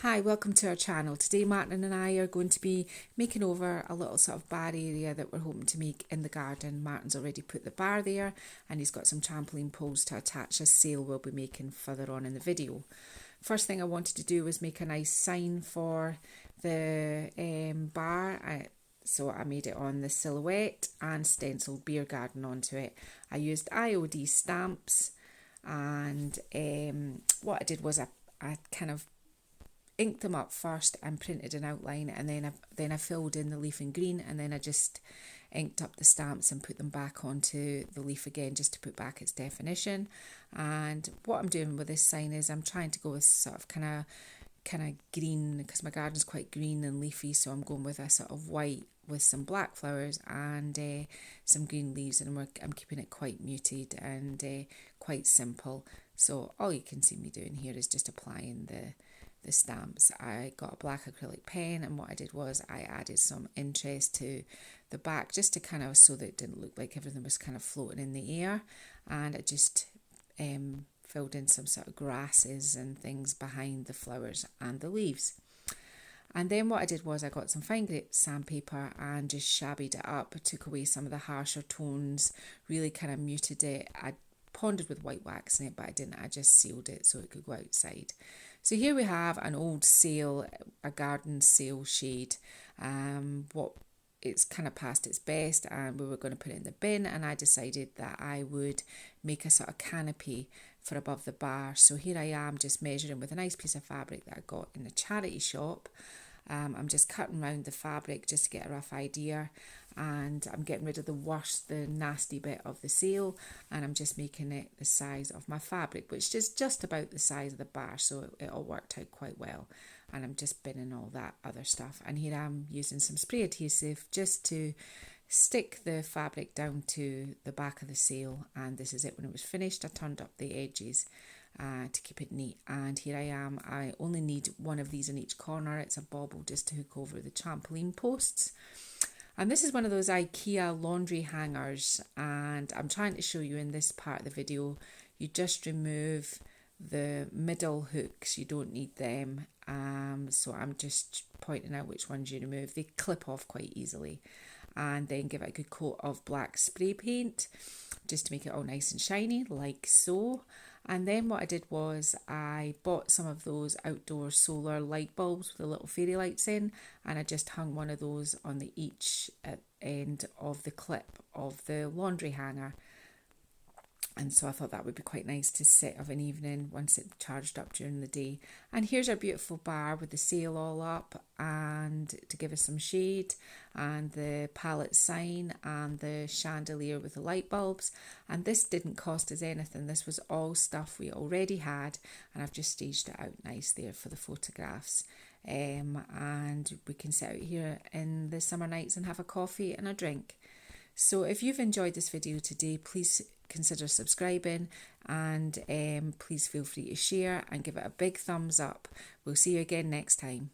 Hi, welcome to our channel. Today Martin and I are going to be making over a little sort of bar area that we're hoping to make in the garden. Martin's already put the bar there and he's got some trampoline poles to attach a sail we'll be making further on in the video. First thing I wanted to do was make a nice sign for the bar. So I made it on the silhouette and stenciled beer garden onto it. I used IOD stamps and what I did was I kind of inked them up first and printed an outline, and then I filled in the leaf in green, and then I just inked up the stamps and put them back onto the leaf again just to put back its definition. And what I'm doing with this sign is I'm trying to go with sort of kind of green, because my garden's quite green and leafy, so I'm going with a sort of white with some black flowers and some green leaves, and I'm keeping it quite muted and quite simple. So all you can see me doing here is just applying the stamps. I got a black acrylic pen, and what I did was I added some interest to the back just to kind of, so that it didn't look like everything was kind of floating in the air, and I just filled in some sort of grasses and things behind the flowers and the leaves. And then what I did was I got some fine grit sandpaper and just shabbied it up. I took away some of the harsher tones, really kind of muted it. I pondered with white wax in it, but I didn't. I just sealed it so it could go outside. So here we have an old sail, a garden sail shade. What it's kind of past its best, and we were going to put it in the bin, and I decided that I would make a sort of canopy for above the bar. So here I am just measuring with a nice piece of fabric that I got in a charity shop. I'm just cutting around the fabric just to get a rough idea, and I'm getting rid of the nasty bit of the sail, and I'm just making it the size of my fabric, which is just about the size of the bar, so it all worked out quite well. And I'm just binning all that other stuff, and here I'm using some spray adhesive just to stick the fabric down to the back of the sail. And this is it. When it was finished, I turned up the edges to keep it neat, and here I am. I only need one of these in each corner. It's a bauble just to hook over the trampoline posts. And this is one of those IKEA laundry hangers, and I'm trying to show you in this part of the video, you just remove the middle hooks, you don't need them. So I'm just pointing out which ones you remove. They clip off quite easily. And then give it a good coat of black spray paint just to make it all nice and shiny, like so. And then what I did was I bought some of those outdoor solar light bulbs with the little fairy lights in, and I just hung one of those on the each end of the clip of the laundry hanger. And so I thought that would be quite nice to sit of an evening once it charged up during the day. And here's our beautiful bar with the sail all up, and to give us some shade, and the pallet sign and the chandelier with the light bulbs. And this didn't cost us anything. This was all stuff we already had, and I've just staged it out nice there for the photographs. And we can sit out here in the summer nights and have a coffee and a drink. So if you've enjoyed this video today, please consider subscribing, and please feel free to share and give it a big thumbs up. We'll see you again next time.